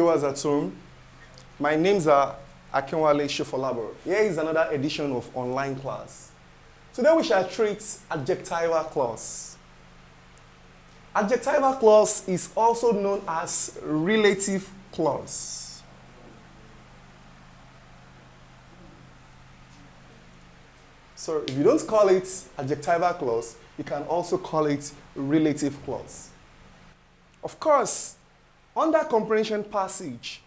viewers at home. My names are Akinwale Shofolabo. Here is another edition of online class. Today we shall treat adjectival clause. Adjectival clause is also known as relative clause. So if you don't call it adjectival clause, you can also call it relative clause. Of course, under comprehension passage,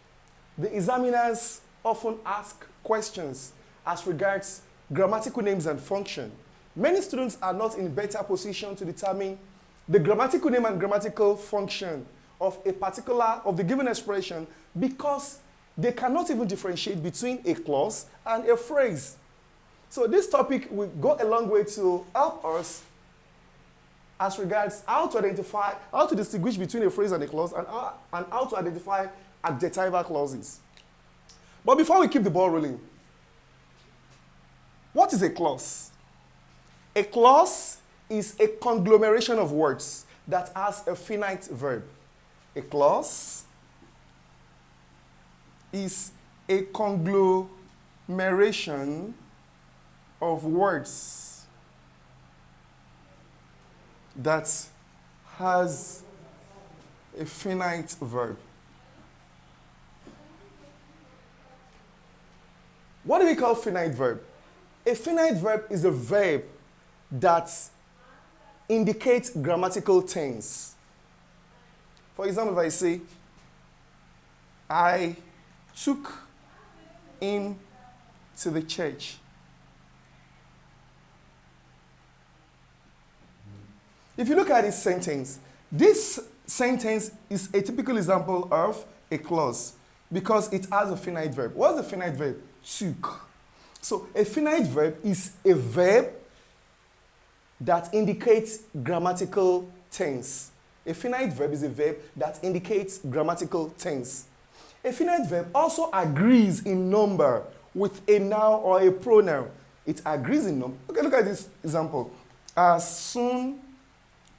the examiners often ask questions as regards grammatical names and function. Many students are not in better position to determine the grammatical name and grammatical function of the given expression because they cannot even differentiate between a clause and a phrase. So this topic will go a long way to help us as regards how to distinguish between a phrase and a clause and how to identify adjectival clauses. But before we keep the ball rolling, what is a clause? A clause is a conglomeration of words that has a finite verb. A clause is a conglomeration of words that has a finite verb. What do we call finite verb? A finite verb is a verb that indicates grammatical tense. For example, if I say, I took him to the church. If you look at this sentence is a typical example of a clause because it has a finite verb. What's the finite verb? Took. So a finite verb is a verb that indicates grammatical tense. A finite verb is a verb that indicates grammatical tense. A finite verb also agrees in number with a noun or a pronoun. It agrees in number. Okay, look at this example. As soon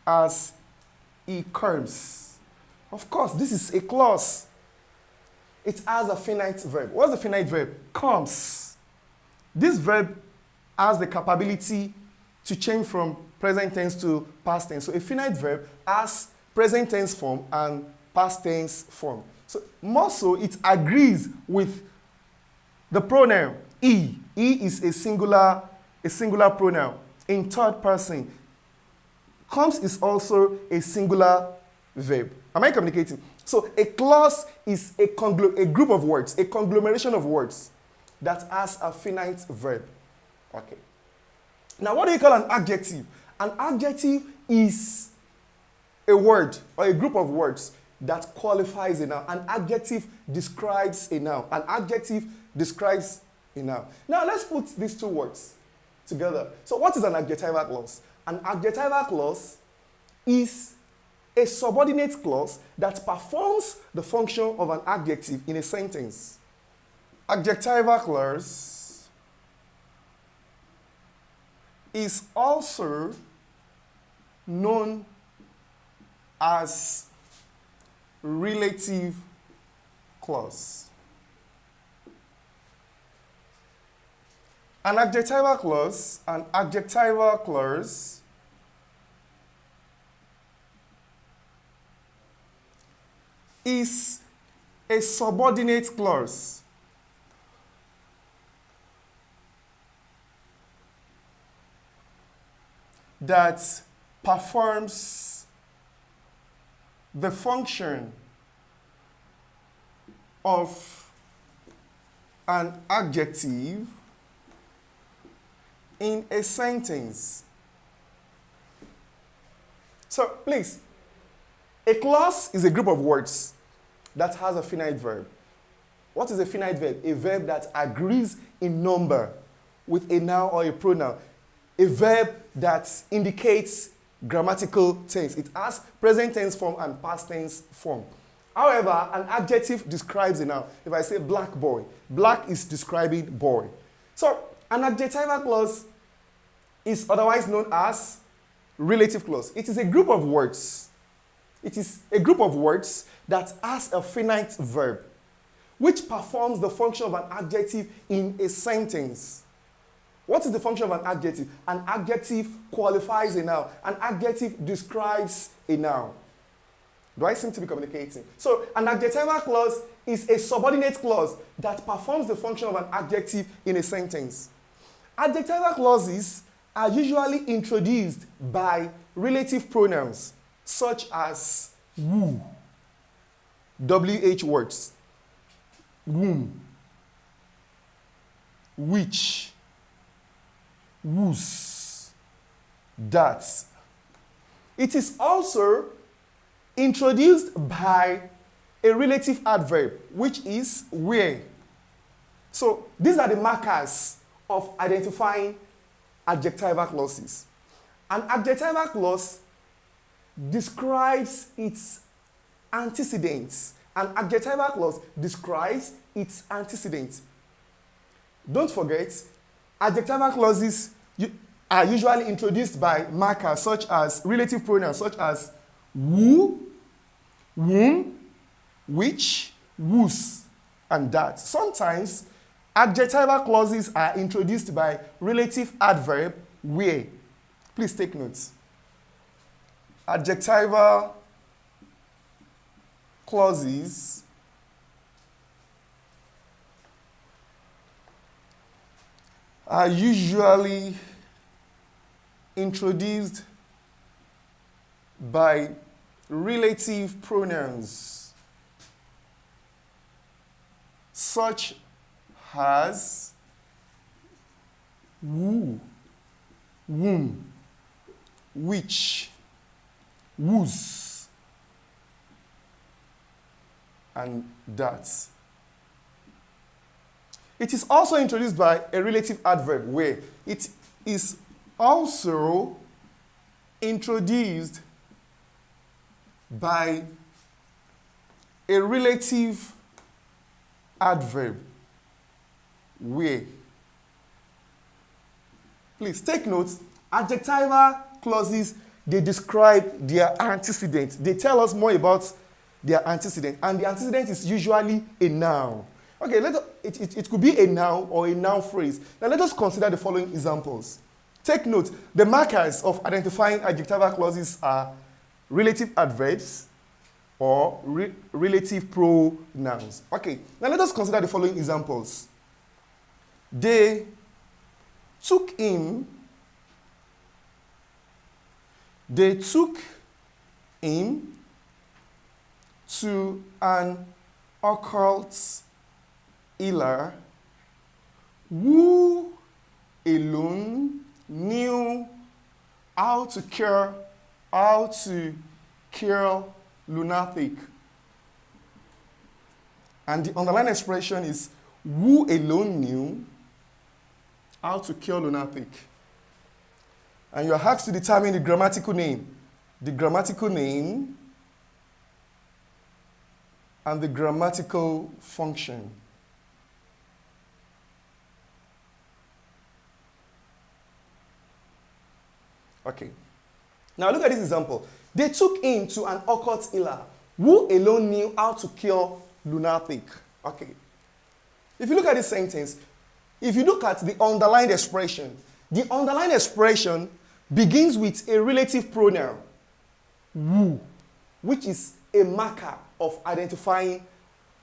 as he comes. Of course, this is a clause. It has a finite verb. What's the finite verb? Comes. This verb has the capability to change from present tense to past tense. So a finite verb has present tense form and past tense form. So more so, it agrees with the pronoun he. He is a singular pronoun in third person. Comes is also a singular verb. Am I communicating? So a clause is a group of words, a conglomeration of words that has a finite verb. Okay. Now, what do you call an adjective? An adjective is a word or a group of words that qualifies a noun. An adjective describes a noun. An adjective describes a noun. Now, let's put these two words together. So, what is an adjectival clause? An adjectival clause is a subordinate clause that performs the function of an adjective in a sentence. Adjectival clause is also known as relative clause. An adjectival clause is a subordinate clause that performs the function of an adjective in a sentence. So, please, a clause is a group of words that has a finite verb. What is a finite verb? A verb that agrees in number with a noun or a pronoun. A verb that indicates grammatical tense. It has present tense form and past tense form. However, an adjective describes a noun. If I say black boy, black is describing boy. So, an adjectival clause is otherwise known as relative clause. It is a group of words. It is a group of words that has a finite verb. which performs the function of an adjective in a sentence. What is the function of an adjective? An adjective qualifies a noun. An adjective describes a noun. Do I seem to be communicating? So an adjectival clause is a subordinate clause that performs the function of an adjective in a sentence. Adjectival clauses are usually introduced by relative pronouns such as who, WH words, whom, which, whose, that. It is also introduced by a relative adverb, which is where. So these are the markers of identifying adjectival clauses. An adjectival clause describes its antecedents. An adjectival clause describes its antecedents. Don't forget, adjectival clauses are usually introduced by markers such as relative pronouns such as who, whom, which, whose, and that. Sometimes adjectival clauses are introduced by relative adverb where. Please take notes. Adjectival clauses are usually introduced by relative pronouns such as who, whom, which, whose, and that. It is also introduced by a relative adverb where. It is also introduced by a relative adverb where. Please take note, adjectival clauses, they describe their antecedent. They tell us more about their antecedent, and the antecedent is usually a noun. Okay, it could be a noun or a noun phrase. Now let us consider the following examples. Take note, the markers of identifying adjectival clauses are relative adverbs or relative pronouns. Okay, now let us consider the following examples. They took him to an occult healer who alone knew how to cure lunatic. And the underlying expression is who alone knew how to cure lunatic. And you are asked to determine the grammatical name. The grammatical name and the grammatical function. Okay. Now look at this example. They took him to an occult healer who alone knew how to cure lunatic. Okay. If you look at this sentence, if you look at the underlined expression begins with a relative pronoun, who, which is a marker of identifying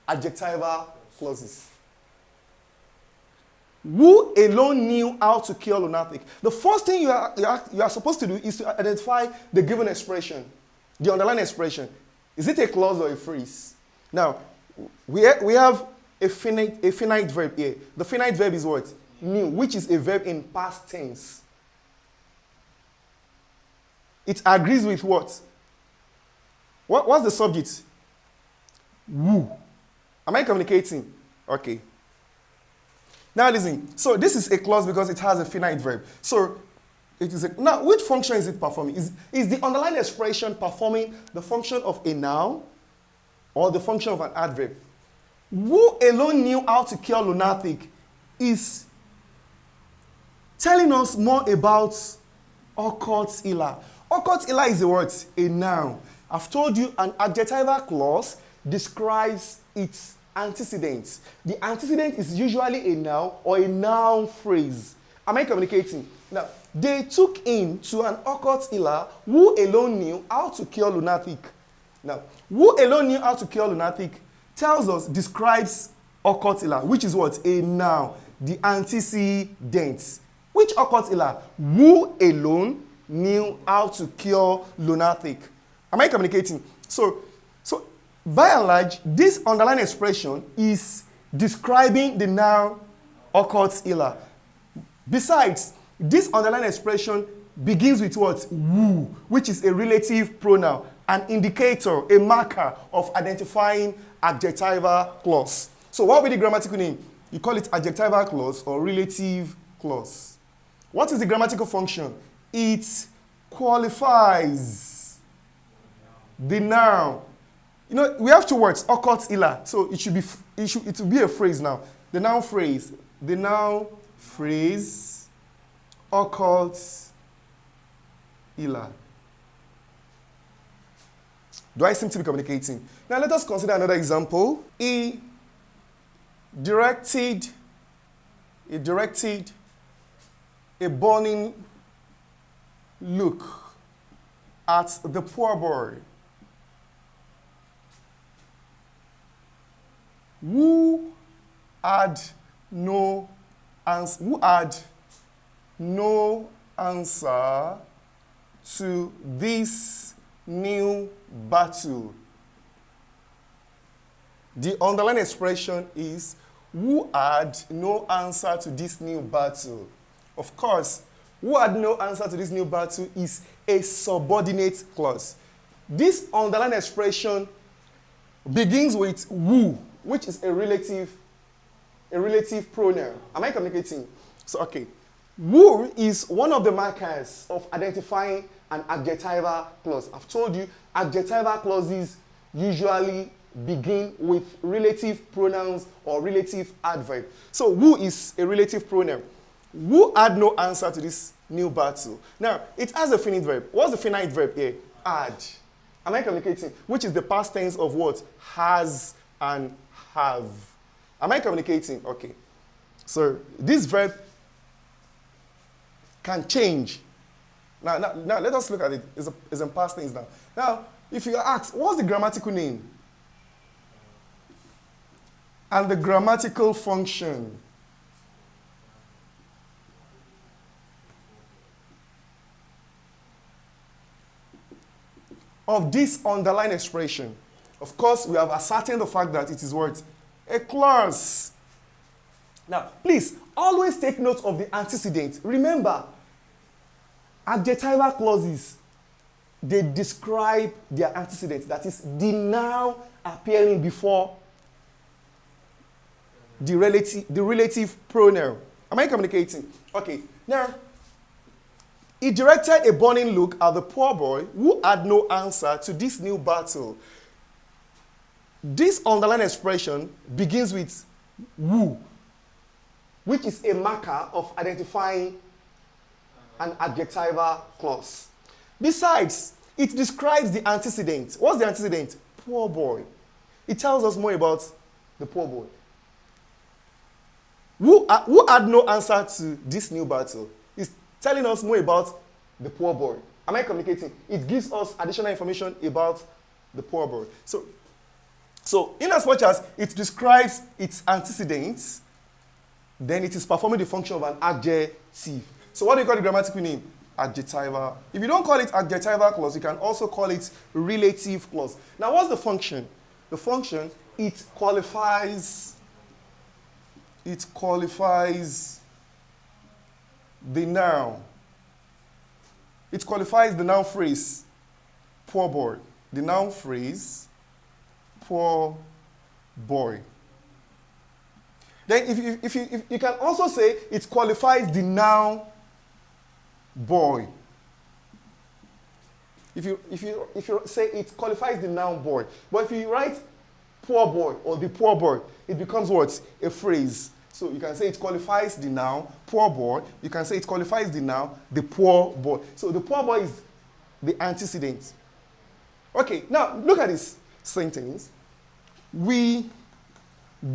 adjectival clauses. Who alone knew how to cure lunatic? The first thing you are supposed to do is to identify the given expression, the underlying expression. Is it a clause or a phrase? Now, we have a finite verb here. The finite verb is what? Knew, which is a verb in past tense. It agrees with what? What's the subject? Who. Am I communicating? Okay. Now listen. So this is a clause because it has a finite verb. So it is now which function is it performing? Is the underlying expression performing the function of a noun or the function of an adverb? Who alone knew how to cure lunatic is telling us more about occult healer. Occult healer is a word, a noun. I've told you an adjectival clause describes its antecedent. The antecedent is usually a noun or a noun phrase. Am I communicating? Now, they took him to an occult healer who alone knew how to cure lunatic. Now, who alone knew how to cure lunatic tells us, describes occult healer, which is what? A noun. The antecedent. Which occult healer? Who alone knew how to cure lunatic. Am I communicating? So by and large, this underlying expression is describing the noun occult healer. Besides, this underlying expression begins with what? Who, which is a relative pronoun, an indicator, a marker of identifying adjectival clause. So what will be the grammatical name? You call it adjectival clause or relative clause. What is the grammatical function? It qualifies the noun. You know, we have two words, occult healer. So it will be a phrase now. The noun phrase, occult healer. Do I seem to be communicating? Now let us consider another example. He directed a burning look at the poor boy who had no answer to this new battle. The underlying expression is who had no answer to this new battle. Of course, who had no answer to this new battle is a subordinate clause. This underlying expression begins with who, which is a relative pronoun. Am I communicating? So, okay. Who is one of the markers of identifying an adjectival clause. I've told you, adjectival clauses usually begin with relative pronouns or relative adverb. So, who is a relative pronoun? Who had no answer to this new battle. Now, it has a finite verb. What's the finite verb here? Had. Am I communicating? Which is the past tense of what? Has and have. Am I communicating? Okay. So, this verb can change. Now let us look at it. It's in past tense now. Now, if you ask, what's the grammatical name? And the grammatical function. Of this underlying expression. Of course, we have ascertained the fact that it is what? A clause. Now, please, always take note of the antecedent. Remember, adjectival clauses, they describe their antecedent. That is, the noun appearing before the relative pronoun. Am I communicating? Okay. Now, he directed a burning look at the poor boy who had no answer to this new battle. This underlying expression begins with who, which is a marker of identifying an adjectival clause. Besides, it describes the antecedent. What's the antecedent? Poor boy. It tells us more about the poor boy. Who had no answer to this new battle? It's telling us more about the poor boy. Am I communicating? It gives us additional information about the poor boy. So in as much as it describes its antecedents, then it is performing the function of an adjective. So what do you call the grammatical name? Adjectival. If you don't call it adjectival clause, you can also call it relative clause. Now, what's the function? The function, it qualifies the noun. It qualifies the noun phrase, poor boy. The noun phrase, poor boy. Then if you can also say it qualifies the noun boy. If you say it qualifies the noun boy. But if you write poor boy or the poor boy, it becomes what? A phrase. So you can say it qualifies the noun poor boy. You can say it qualifies the noun the poor boy. So the poor boy is the antecedent. Okay, now look at this sentence. We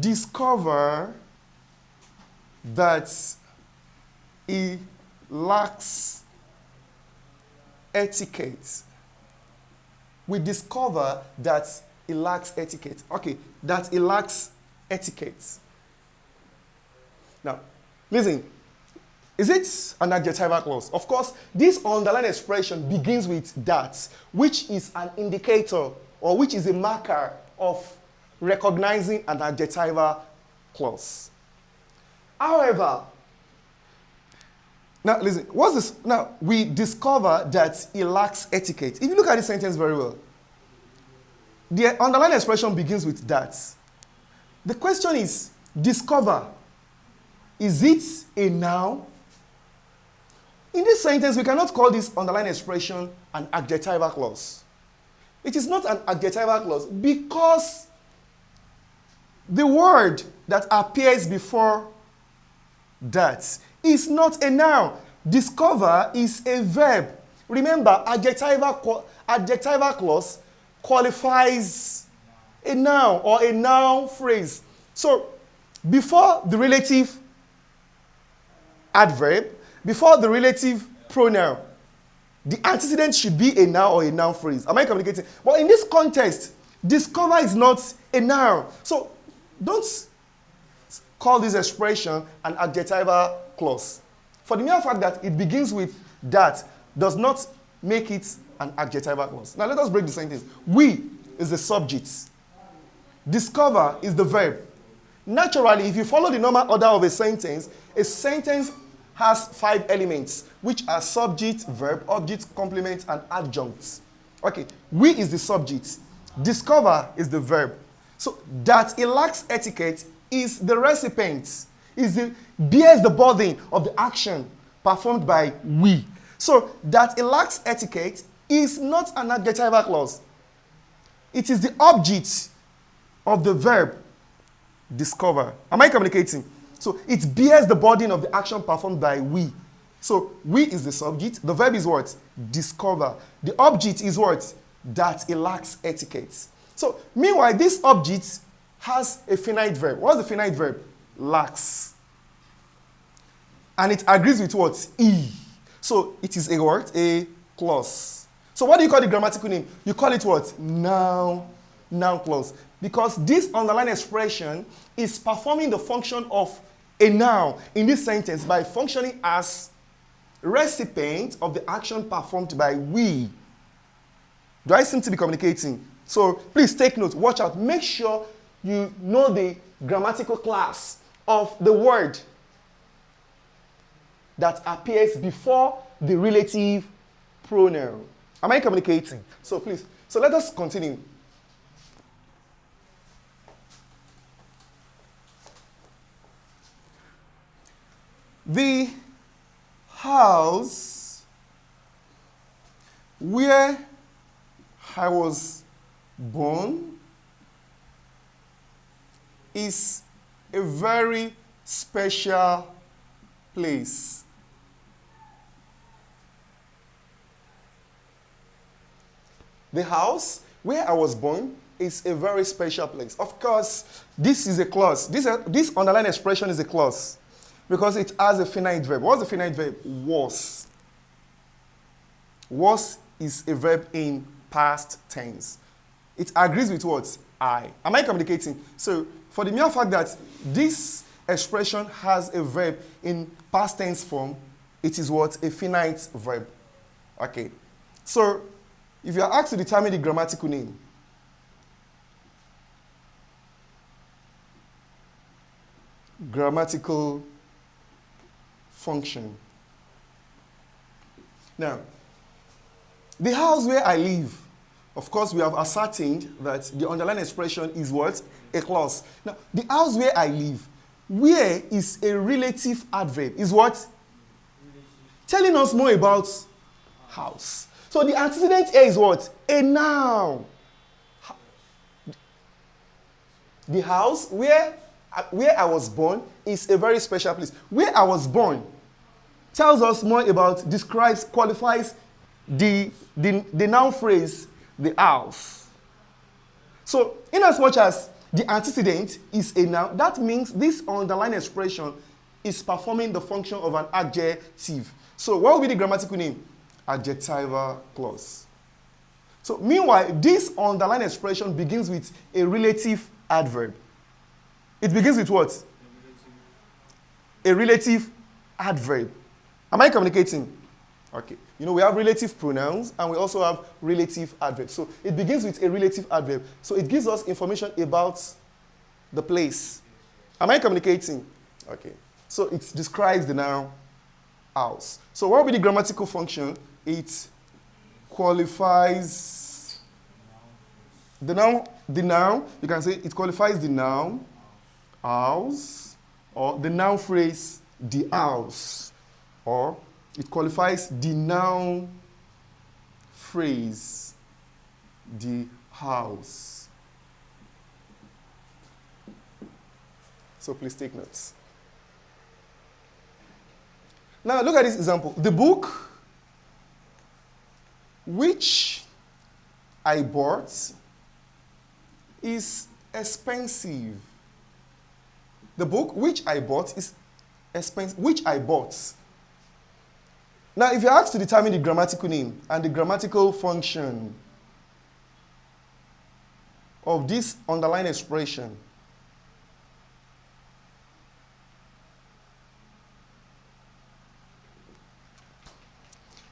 discover that he lacks etiquette. We discover that he lacks etiquette. Okay, that he lacks etiquette. Now, listen. Is it an adjectival clause? Of course, this underlined expression begins with that, which is an indicator or which is a marker of recognizing an adjectival clause. However, now listen, what's this? Now, we discover that he lacks etiquette. If you look at this sentence very well, the underlined expression begins with that. The question is, discover. Is it a noun? In this sentence, we cannot call this underlined expression an adjectival clause. It is not an adjectival clause because the word that appears before that is not a noun. Discover is a verb. Remember, adjectival clause qualifies a noun or a noun phrase. So, before the relative adverb, before the relative pronoun, the antecedent should be a noun or a noun phrase. Am I communicating? But in this context, discover is not a noun. So don't call this expression an adjectival clause. For the mere fact that it begins with that does not make it an adjectival clause. Now let us break the sentence. We is the subject. Discover is the verb. Naturally, if you follow the normal order of a sentence has 5 elements, which are subject, verb, object, complement, and adjunct. Okay, we is the subject. Discover is the verb. So that it lacks etiquette is the recipient, bears the burden of the action performed by we. So that it lacks etiquette is not an adjectival clause. It is the object of the verb discover. Am I communicating? So it bears the burden of the action performed by we. So we is the subject. The verb is what? Discover. The object is what? That it lacks etiquette. So meanwhile, this object has a finite verb. What's the finite verb? Lacks. And it agrees with what? E. So it is a word, a clause. So what do you call the grammatical name? You call it what? Noun clause. Because this underlined expression is performing the function of a noun in this sentence by functioning as recipient of the action performed by we. Do I seem to be communicating? So please take note, watch out. Make sure you know the grammatical class of the word that appears before the relative pronoun. Am I communicating? So please, so let us continue. The house where I was born is a very special place. The house where I was born is a very special place. Of course, this is a clause. This underlined expression is a clause because it has a finite verb. What's the finite verb? Was. Was is a verb in past tense. It agrees with what? I. Am I communicating? So, for the mere fact that this expression has a verb in past tense form, it is what? A finite verb. Okay. So, if you are asked to determine the grammatical name, grammatical function. Now, the house where I live, of course, we have ascertained that the underlying expression is what? A clause. Now, the house where I live, where is a relative adverb? Is what? Telling us more about house. So the antecedent here is what? A noun. The house where I was born is a very special place. Where I was born tells us more about, describes, qualifies the noun phrase, the house. So, in as much as the antecedent is a noun, that means this underlying expression is performing the function of an adjective. So what will be the grammatical name? Adjectival clause. So meanwhile, this underlying expression begins with a relative adverb. It begins with what? A relative adverb. Am I communicating? Okay. You know, we have relative pronouns and we also have relative adverbs. So it begins with a relative adverb. So it gives us information about the place. Am I communicating? Okay. So it describes the noun house. So what will be the grammatical function? It qualifies the noun, you can say it qualifies the noun house, or the noun phrase the house, or it qualifies the noun phrase the house. So please take notes. Now look at this example. The book which I bought is expensive. The book which I bought is expensive. Which I bought. Now, if you're asked to determine the grammatical name and the grammatical function of this underlying expression,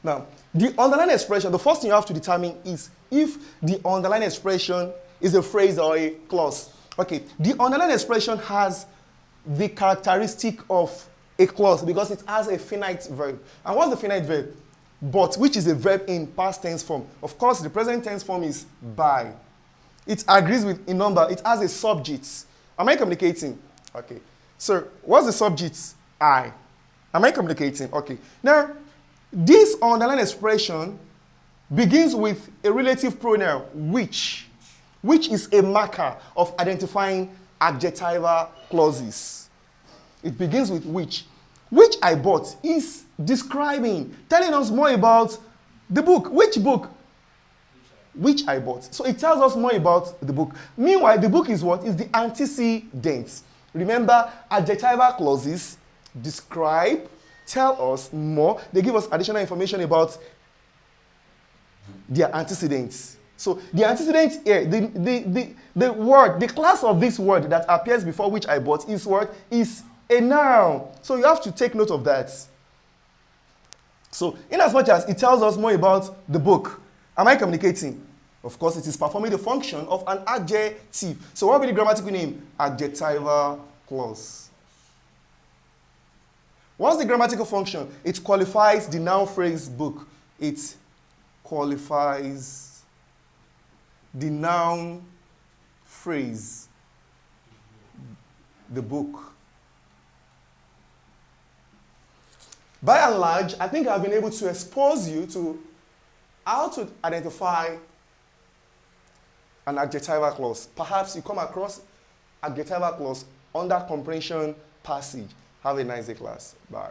now, the underlying expression, the first thing you have to determine is if the underlying expression is a phrase or a clause. Okay, the underlying expression has the characteristic of a clause because it has a finite verb. And what's the finite verb? But, which is a verb in past tense form. Of course, the present tense form is by. It agrees with a number. It has a subject. Am I communicating? Okay. So, what's the subject? I. Am I communicating? Okay. Now, this underlying expression begins with a relative pronoun, which is a marker of identifying adjectival clauses. It begins with which. Which I bought is describing, telling us more about the book. Which book? Which I bought. So it tells us more about the book. Meanwhile, the book is what? Is the antecedent. Remember, adjectival clauses describe, tell us more. They give us additional information about their antecedents. So the antecedent here, the word, the class of this word that appears before which I bought is what? Is a noun. So you have to take note of that. So in as much as it tells us more about the book, am I communicating? Of course, it is performing the function of an adjective. So what will be the grammatical name? Adjectival clause. What's the grammatical function? It qualifies the noun phrase book. It qualifies the noun phrase the book. By and large, I think I've been able to expose you to how to identify an adjectival clause. Perhaps you come across adjectival clause under comprehension passage. Have a nice day, class. Bye.